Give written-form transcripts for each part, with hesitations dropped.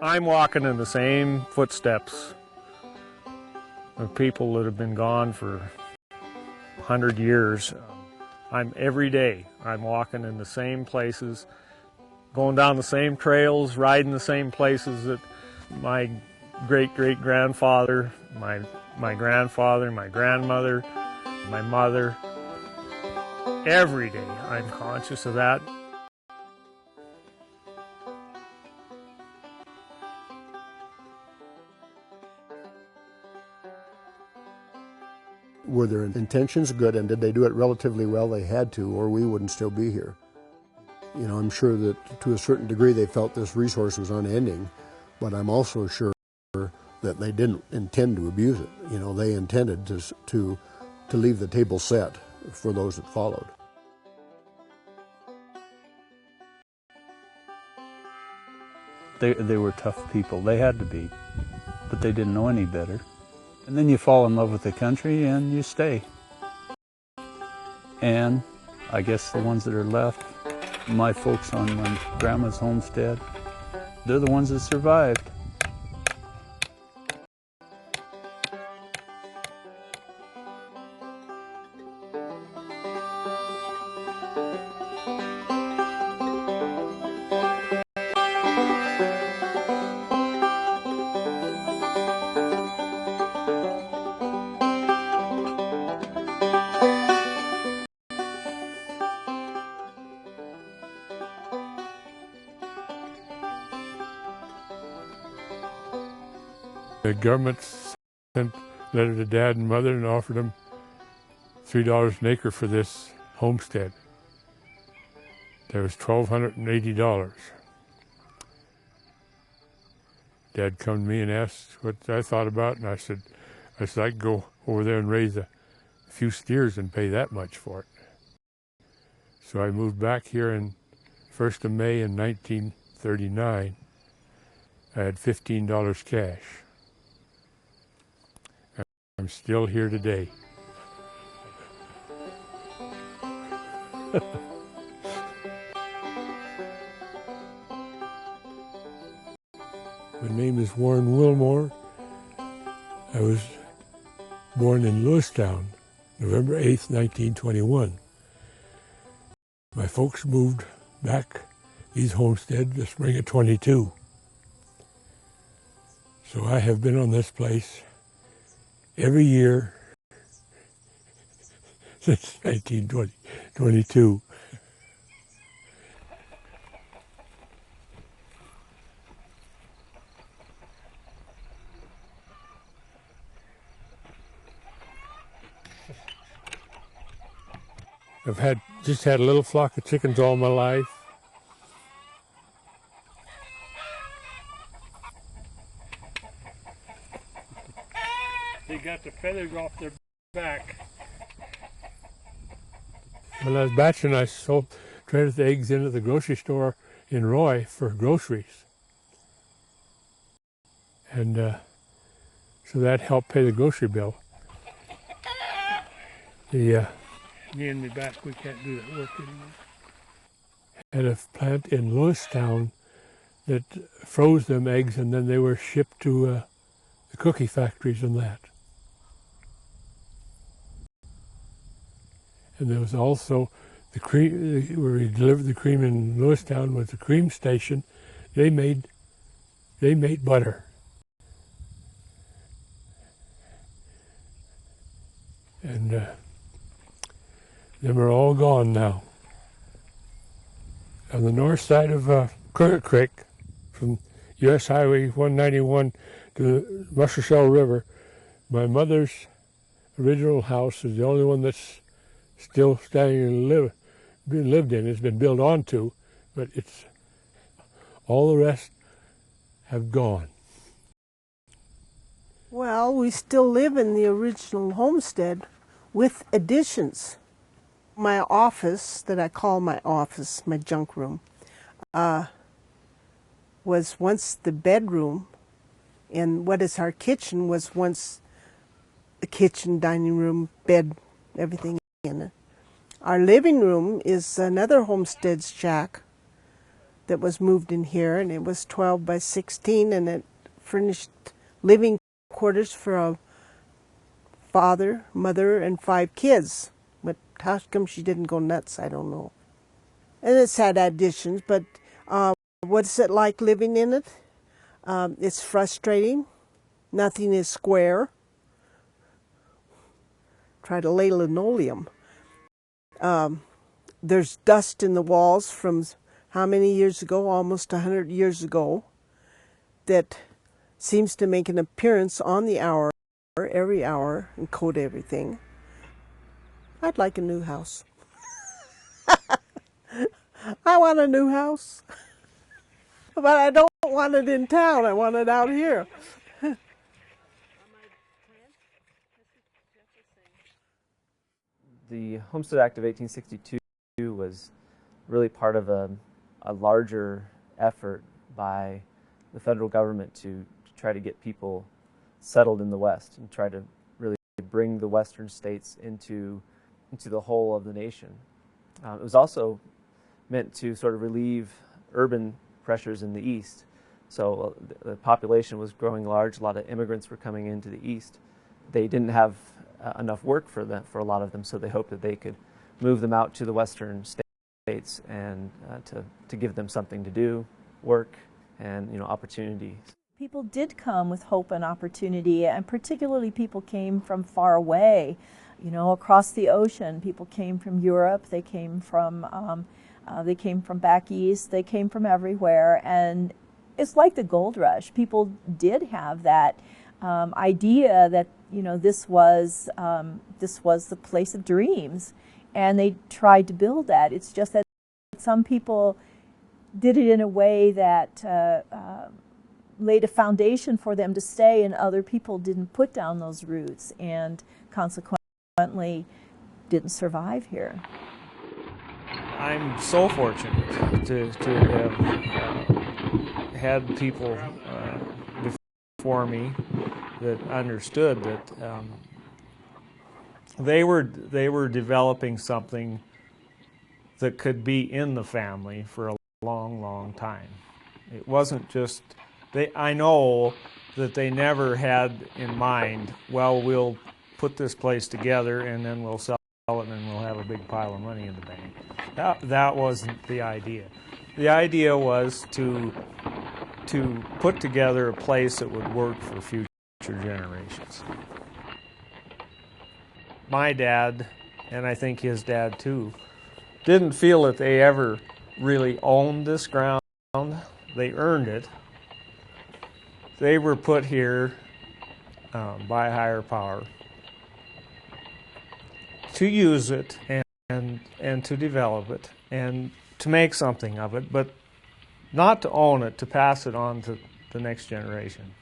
I'm walking in the same footsteps of people that have been gone for 100 years. Every day, I'm walking in the same places, going down the same trails, riding the same places that my great-great-grandfather, my grandfather, my grandmother, my mother. Every day, I'm conscious of that. Were their intentions good, and did they do it relatively well? They had to, or we wouldn't still be here. You know, I'm sure that to a certain degree they felt this resource was unending, but I'm also sure that they didn't intend to abuse it. You know, they intended to leave the table set for those that followed. They were tough people. They had to be, but they didn't know any better. And then you fall in love with the country and you stay. And I guess the ones that are left, my folks on my grandma's homestead, they're the ones that survived. The government sent a letter to Dad and Mother and offered them $3 an acre for this homestead. There was $1,280. Dad come to me and asked what I thought about it, and I said I'd go over there and raise a few steers and pay that much for it. So I moved back here on 1st of May in 1939. I had $15 cash. I'm still here today. My name is Warren Wilmore. I was born in Lewistown, November 8th, 1921. My folks moved back these homestead the spring of 22. So I have been on this place every year since 1922. I've just had a little flock of chickens all my life. They got the feathers off their back. When I was batching, I traded the eggs into the grocery store in Roy for groceries. And so that helped pay the grocery bill. Me and my back, we can't do that work anymore. Had a plant in Lewistown that froze them eggs, and then they were shipped to the cookie factories and that. And there was also the cream, where we delivered the cream in Lewistown was the cream station. They made butter. And them are all gone now. On the north side of Crooked Creek, from U.S. Highway 191 to the Musselshell River, my mother's original house is the only one that's still standing and being lived in. It's been built onto, but it's all the rest have gone. Well, we still live in the original homestead with additions. My office, that I call my office, my junk room, was once the bedroom, and what is our kitchen was once the kitchen, dining room, bed, everything in it. Our living room is another homestead shack that was moved in here, and it was 12 by 16, and it furnished living quarters for a father, mother, and 5 kids. But how come she didn't go nuts, I don't know. And it's had additions, but what's it like living in it? It's frustrating. Nothing is square. Try to lay linoleum. There's dust in the walls from how many years ago? Almost 100 years ago. That seems to make an appearance on the hour, every hour, and coat everything. I'd like a new house. I want a new house. But I don't want it in town. I want it out here. The Homestead Act of 1862 was really part of a larger effort by the federal government to try to get people settled in the West and try to really bring the western states into the whole of the nation. It was also meant to sort of relieve urban pressures in the East. So the population was growing large, a lot of immigrants were coming into the East. They didn't have enough work for a lot of them, so they hoped that they could move them out to the western states and to give them something to do, work, and opportunities. People did come with hope and opportunity, and particularly people came from far away, across the ocean. People came from Europe, they came from back east, they came from everywhere, and it's like the gold rush. People did have that idea that this was the place of dreams, and they tried to build that. It's just that some people did it in a way that laid a foundation for them to stay, and other people didn't put down those roots and consequently didn't survive here. I'm so fortunate to have had people before me that understood that they were developing something that could be in the family for a long, long time. It wasn't just I know that they never had in mind, well, we'll put this place together and then we'll sell it and we'll have a big pile of money in the bank. That wasn't the idea. The idea was to put together a place that would work for future generations. My dad, and I think his dad too, didn't feel that they ever really owned this ground. They earned it. They were put here by a higher power to use it and to develop it and to make something of it, but not to own it, to pass it on to the next generation.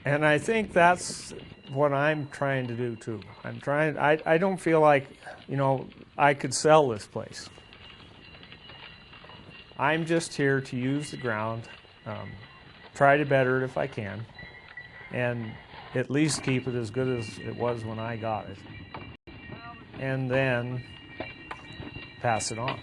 And I think that's what I'm trying to do too. I don't feel like, I could sell this place. I'm just here to use the ground, try to better it if I can, and at least keep it as good as it was when I got it, and then pass it on.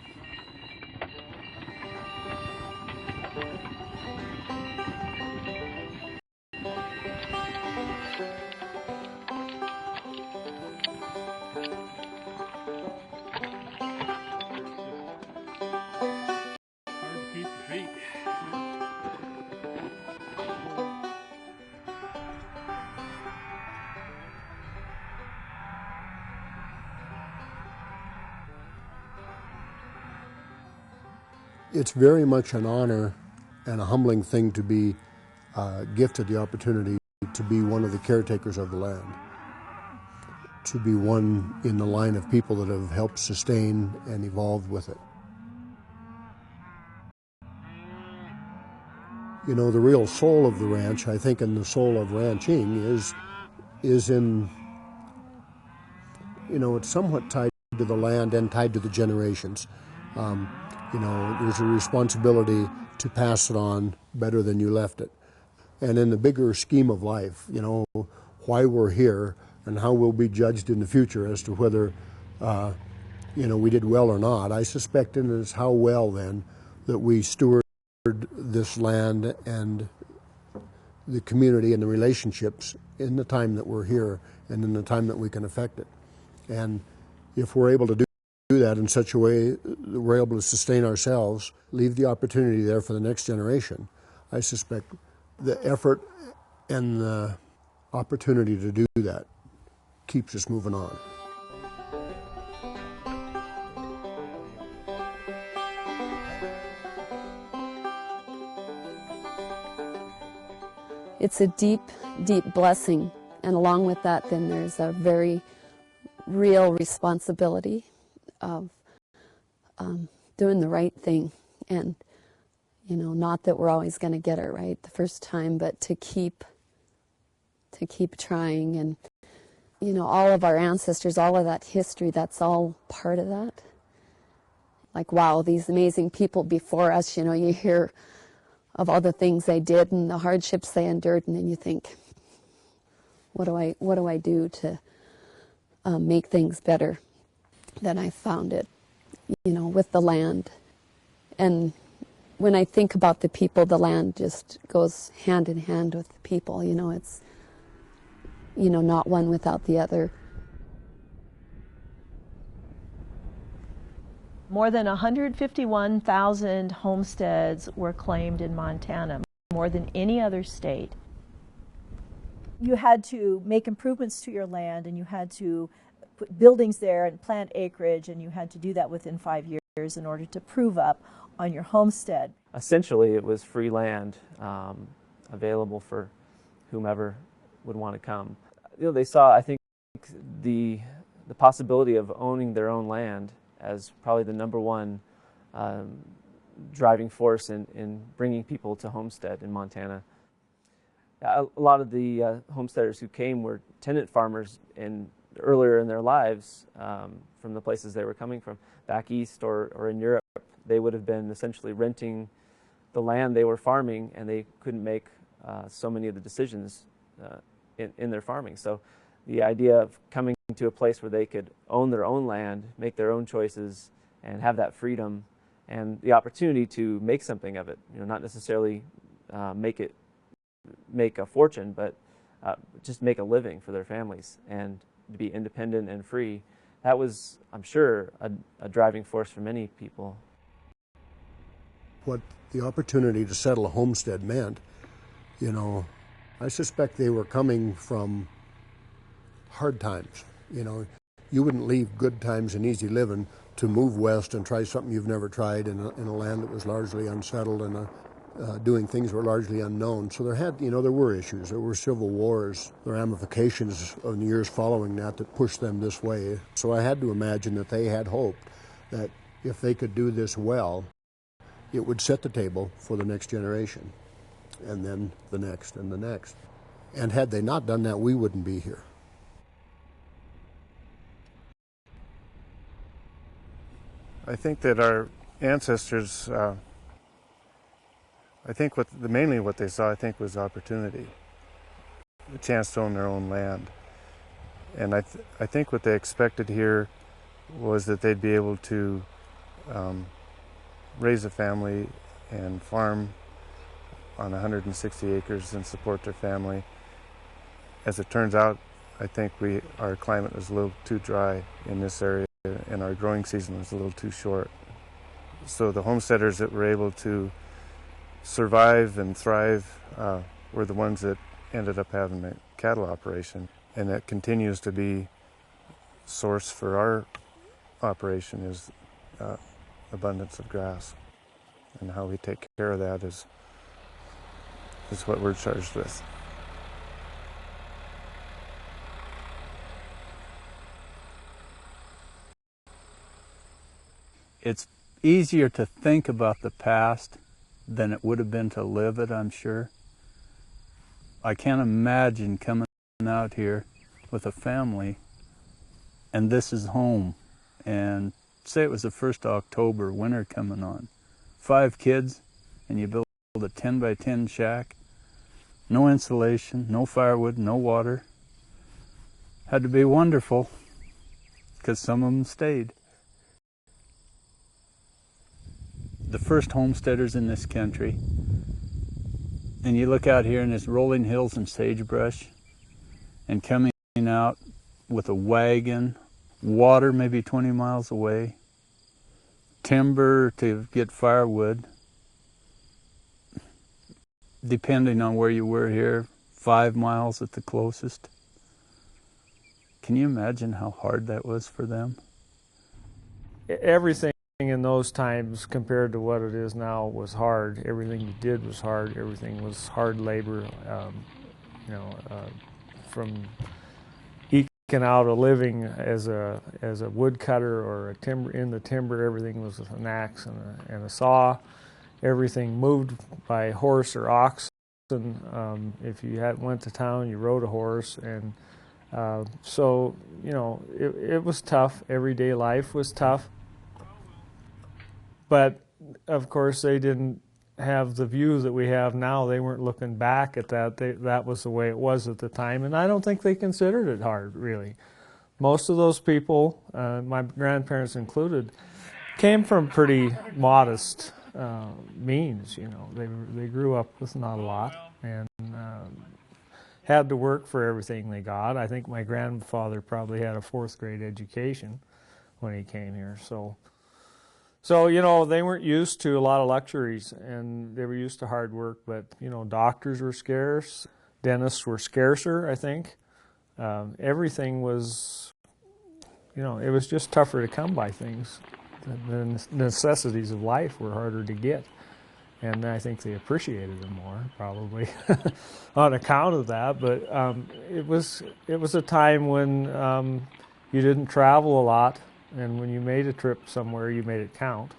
It's very much an honor and a humbling thing to be gifted the opportunity to be one of the caretakers of the land, to be one in the line of people that have helped sustain and evolve with it. The real soul of the ranch, I think, and the soul of ranching is in, it's somewhat tied to the land and tied to the generations. There's a responsibility to pass it on better than you left it. And in the bigger scheme of life, why we're here and how we'll be judged in the future as to whether we did well or not. I suspect it is how well then that we steward this land and the community and the relationships in the time that we're here and in the time that we can affect it. And if we're able to do that in such a way that we're able to sustain ourselves, leave the opportunity there for the next generation, I suspect the effort and the opportunity to do that keeps us moving on. It's a deep, deep blessing, and along with that then there's a very real responsibility of doing the right thing, and not that we're always going to get it right the first time, but to keep trying. And all of our ancestors, all of that history, that's all part of that. Like, wow, these amazing people before us, you hear of all the things they did and the hardships they endured, and then you think, what do I do to make things better than I found it, with the land. And when I think about the people, the land just goes hand in hand with the people. It's not one without the other. More than 151,000 homesteads were claimed in Montana, more than any other state. You had to make improvements to your land, and you had to put buildings there and plant acreage, and you had to do that within 5 years in order to prove up on your homestead. Essentially, it was free land available for whomever would want to come. They saw, I think, the possibility of owning their own land as probably the #1 driving force in bringing people to homestead in Montana. A lot of the homesteaders who came were tenant farmers earlier in their lives from the places they were coming from. Back east or in Europe, they would have been essentially renting the land they were farming, and they couldn't make so many of the decisions in their farming. So the idea of coming to a place where they could own their own land, make their own choices, and have that freedom and the opportunity to make something of it, not necessarily make a fortune, but just make a living for their families and to be independent and free. That was, I'm sure, a driving force for many people. What the opportunity to settle a homestead meant, I suspect they were coming from hard times. You wouldn't leave good times and easy living to move west and try something you've never tried in a land that was largely unsettled and doing things that were largely unknown. So there were issues. There were civil wars, the ramifications of the years following that pushed them this way. So I had to imagine that they had hoped that if they could do this well, it would set the table for the next generation, and then the next and the next. And had they not done that, we wouldn't be here. I think that our ancestors, mainly what they saw, was opportunity, the chance to own their own land. And I think what they expected here was that they'd be able to raise a family and farm on 160 acres and support their family. As it turns out, I think our climate was a little too dry in this area, and our growing season was a little too short. So the homesteaders that were able to survive and thrive were the ones that ended up having a cattle operation, and that continues to be source for our operation is abundance of grass, and how we take care of that is what we're charged with. It's easier to think about the past than it would have been to live it, I'm sure. I can't imagine coming out here with a family and this is home, and say it was the 1st of October, winter coming on, 5 kids, and you build a 10 by 10 shack, no insulation, no firewood, no water. Had to be wonderful, because some of them stayed. the first homesteaders in this country. And you look out here and it's rolling hills and sagebrush, and coming out with a wagon, water maybe 20 miles away, timber to get firewood, depending on where you were here, 5 miles at the closest. Can you imagine how hard that was for them? Everything in those times compared to what it is now was hard. Everything you did was hard. Everything was hard labor. From eking out a living as a woodcutter or a timber, everything was with an axe and a saw. Everything moved by horse or oxen. If you went to town, you rode a horse, and so it was tough. Everyday life was tough. But of course, they didn't have the view that we have now. They weren't looking back at that. That was the way it was at the time, and I don't think they considered it hard, really. Most of those people, my grandparents included, came from pretty modest means. They grew up with not a lot and had to work for everything they got. I think my grandfather probably had a 4th grade education when he came here. So they weren't used to a lot of luxuries, and they were used to hard work. But doctors were scarce, dentists were scarcer. I think everything was, it was just tougher to come by things. The necessities of life were harder to get, and I think they appreciated them more, probably, on account of that. But it was a time when you didn't travel a lot. And when you made a trip somewhere, you made it count.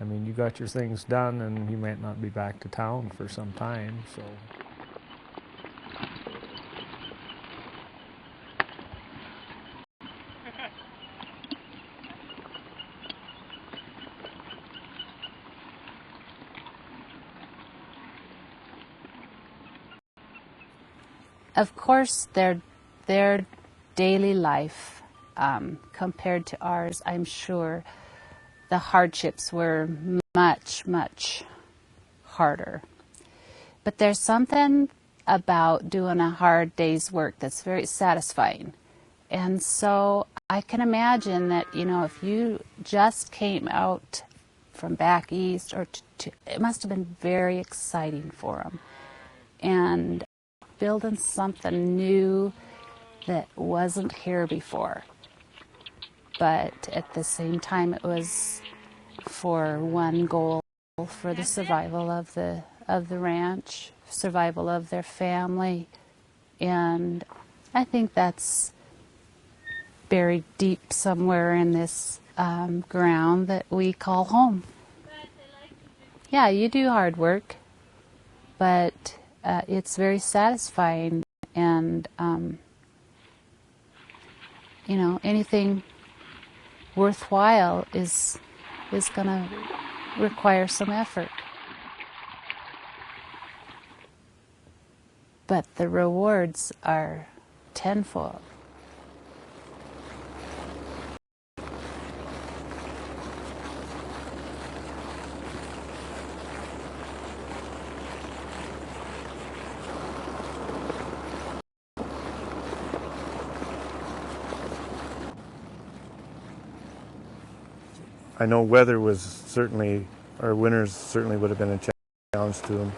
I mean, you got your things done, and you might not be back to town for some time, so. Of course, their daily life, compared to ours, I'm sure the hardships were much, much harder. But there's something about doing a hard day's work that's very satisfying. And so I can imagine that, if you just came out from back east, it must have been very exciting for them. And building something new that wasn't here before. But at the same time, it was for one goal, for the survival of the ranch, survival of their family, and I think that's buried deep somewhere in this ground that we call home. Yeah, you do hard work, but it's very satisfying, and anything worthwhile is going to require some effort. But the rewards are tenfold. I know weather was certainly, or winters certainly would have been a challenge to them.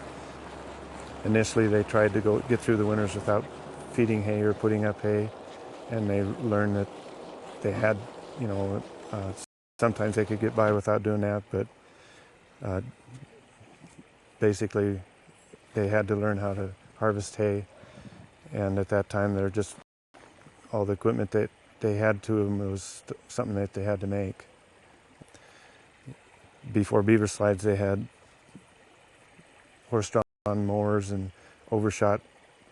Initially, they tried to get through the winters without feeding hay or putting up hay, and they learned that they had, sometimes they could get by without doing that, but basically they had to learn how to harvest hay, and at that time they're just, all the equipment that they had to them was something that they had to make. Before beaver slides, they had horse-drawn mowers and overshot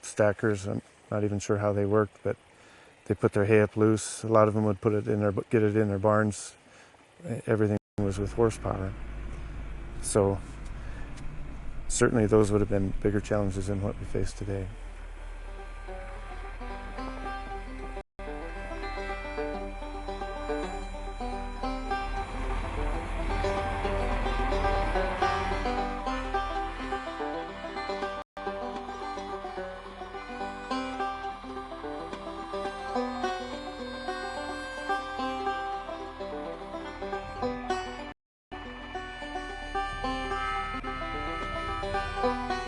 stackers. I'm not even sure how they worked, but they put their hay up loose. A lot of them would get it in their barns. Everything was with horsepower. So certainly those would have been bigger challenges than what we face today. Thank you.